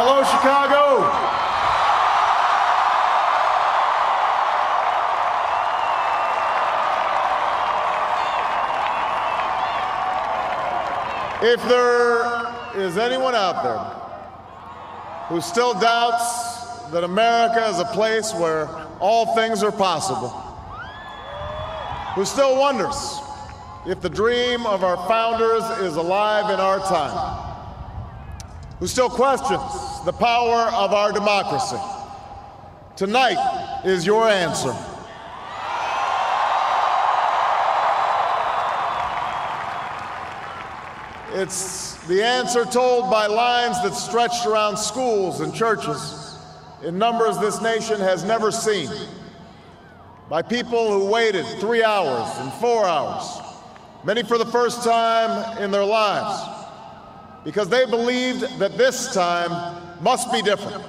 Hello, Chicago. If there is anyone out there who still doubts that America is a place where all things are possible, who still wonders if the dream of our founders is alive in our time, who still questions the power of our democracy, tonight is your answer. It's the answer told by lines that stretched around schools and churches in numbers this nation has never seen, by people who waited 3 hours and 4 hours, many for the first time in their lives, because they believed that this time must be different,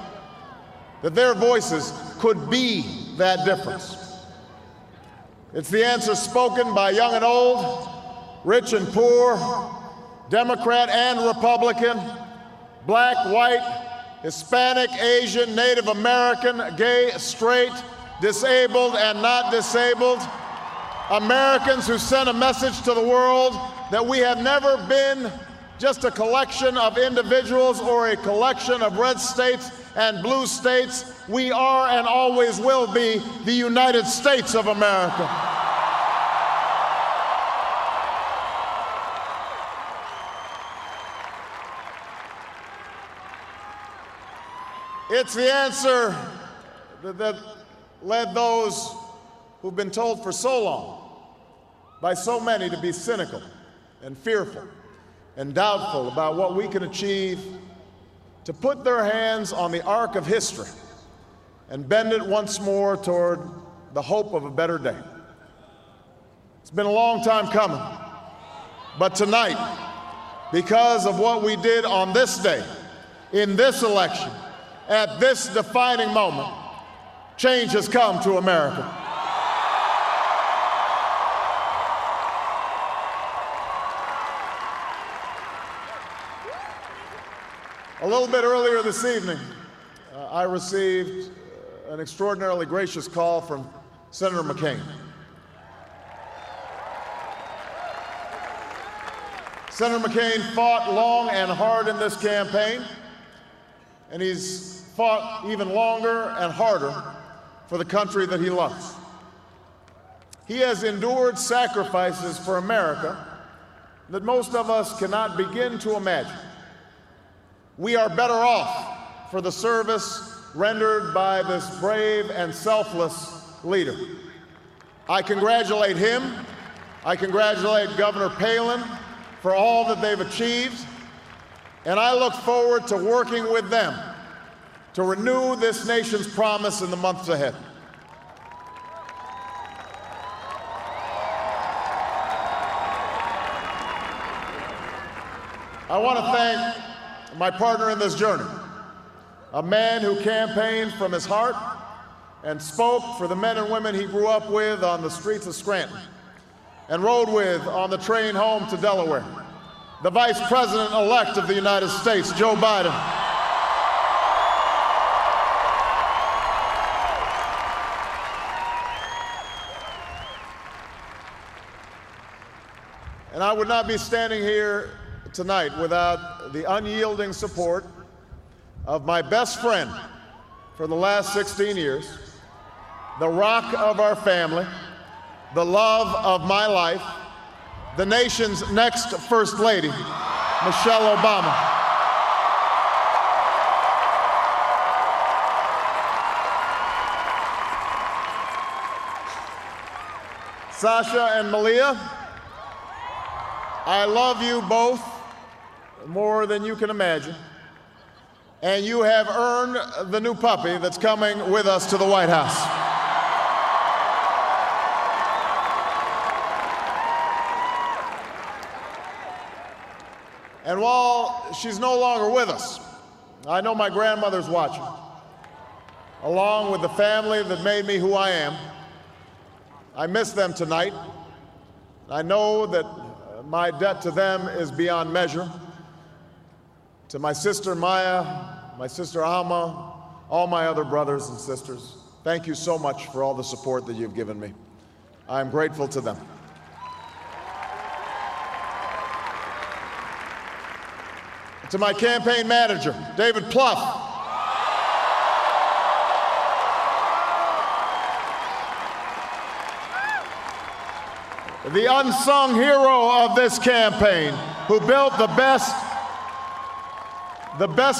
that their voices could be that difference. It's the answer spoken by young and old, rich and poor, Democrat and Republican, black, white, Hispanic, Asian, Native American, gay, straight, disabled and not disabled, Americans who sent a message to the world that we have never been just a collection of individuals or a collection of red states and blue states. We are and always will be the United States of America. It's the answer that led those who've been told for so long by so many to be cynical and fearful and doubtful about what we can achieve, to put their hands on the arc of history and bend it once more toward the hope of a better day. It's been a long time coming, but tonight, because of what we did on this day, in this election, at this defining moment, change has come to America. A little bit earlier this evening, I received an extraordinarily gracious call from Senator McCain. Senator McCain fought long and hard in this campaign, and he's fought even longer and harder for the country that he loves. He has endured sacrifices for America that most of us cannot begin to imagine. We are better off for the service rendered by this brave and selfless leader. I congratulate him. I congratulate Governor Palin for all that they've achieved, and I look forward to working with them to renew this nation's promise in the months ahead. I want to thank my partner in this journey, a man who campaigned from his heart and spoke for the men and women he grew up with on the streets of Scranton and rode with on the train home to Delaware, the Vice President-elect of the United States, Joe Biden. And I would not be standing here tonight without the unyielding support of my best friend for the last 16 years, the rock of our family, the love of my life, the nation's next First Lady, Michelle Obama. Sasha and Malia, I love you both more than you can imagine, and you have earned the new puppy that's coming with us to the White House. And while she's no longer with us, I know my grandmother's watching, along with the family that made me who I am. I miss them tonight. I know that my debt to them is beyond measure. To my sister Maya, my sister Alma, all my other brothers and sisters, thank you so much for all the support that you've given me. I am grateful to them. To my campaign manager, David Plouffe, the unsung hero of this campaign, who built the best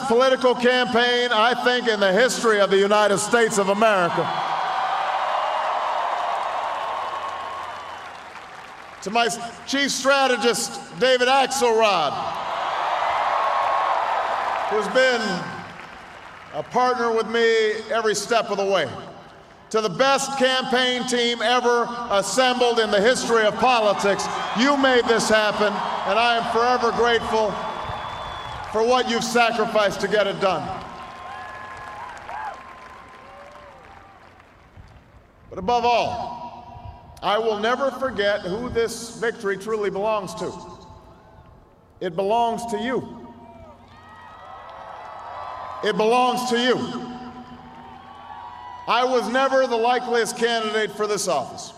political campaign, I think, in the history of the United States of America. To my chief strategist, David Axelrod, who's been a partner with me every step of the way. To the best campaign team ever assembled in the history of politics, you made this happen, and I am forever grateful for what you've sacrificed to get it done. But above all, I will never forget who this victory truly belongs to. It belongs to you. It belongs to you. I was never the likeliest candidate for this office.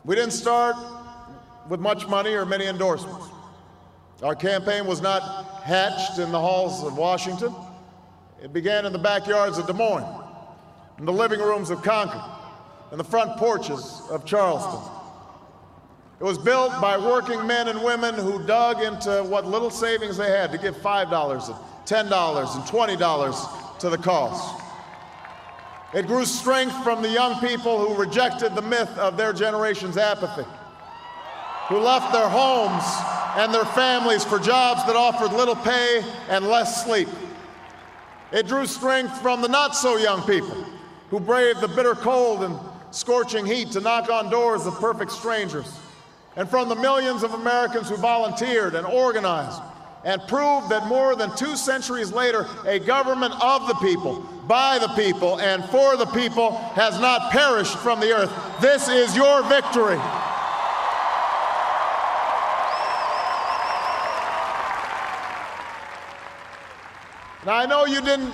We didn't start with much money or many endorsements. Our campaign was not hatched in the halls of Washington. It began in the backyards of Des Moines, in the living rooms of Concord, in the front porches of Charleston. It was built by working men and women who dug into what little savings they had to give $5 and $10 and $20 to the cause. It grew strength from the young people who rejected the myth of their generation's apathy, who left their homes and their families for jobs that offered little pay and less sleep. It drew strength from the not-so-young people who braved the bitter cold and scorching heat to knock on doors of perfect strangers, and from the millions of Americans who volunteered and organized and proved that more than 2 centuries later, a government of the people, by the people, and for the people has not perished from the earth. This is your victory. Now, I know you didn't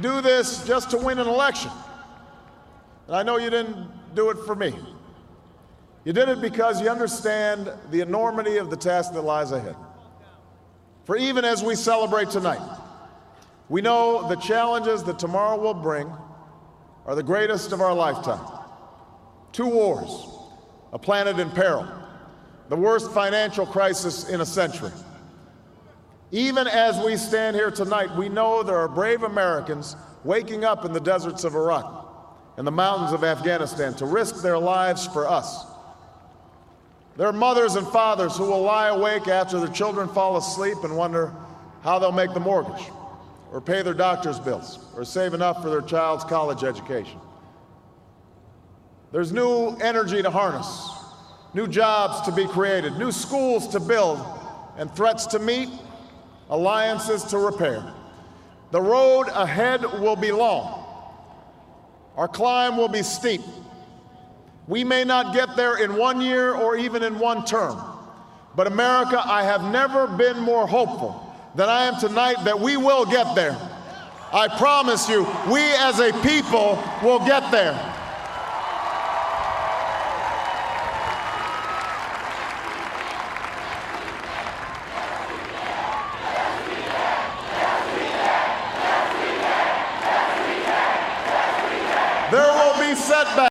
do this just to win an election. And I know you didn't do it for me. You did it because you understand the enormity of the task that lies ahead. For even as we celebrate tonight, we know the challenges that tomorrow will bring are the greatest of our lifetime. 2 wars, a planet in peril, the worst financial crisis in a century. Even as we stand here tonight, we know there are brave Americans waking up in the deserts of Iraq and the mountains of Afghanistan to risk their lives for us. There are mothers and fathers who will lie awake after their children fall asleep and wonder how they'll make the mortgage, or pay their doctor's bills, or save enough for their child's college education. There's new energy to harness, new jobs to be created, new schools to build, and threats to meet, alliances to repair. The road ahead will be long. Our climb will be steep. We may not get there in 1 year or even in 1 term, but America, I have never been more hopeful than I am tonight that we will get there. I promise you, we as a people will get there. There will be setbacks.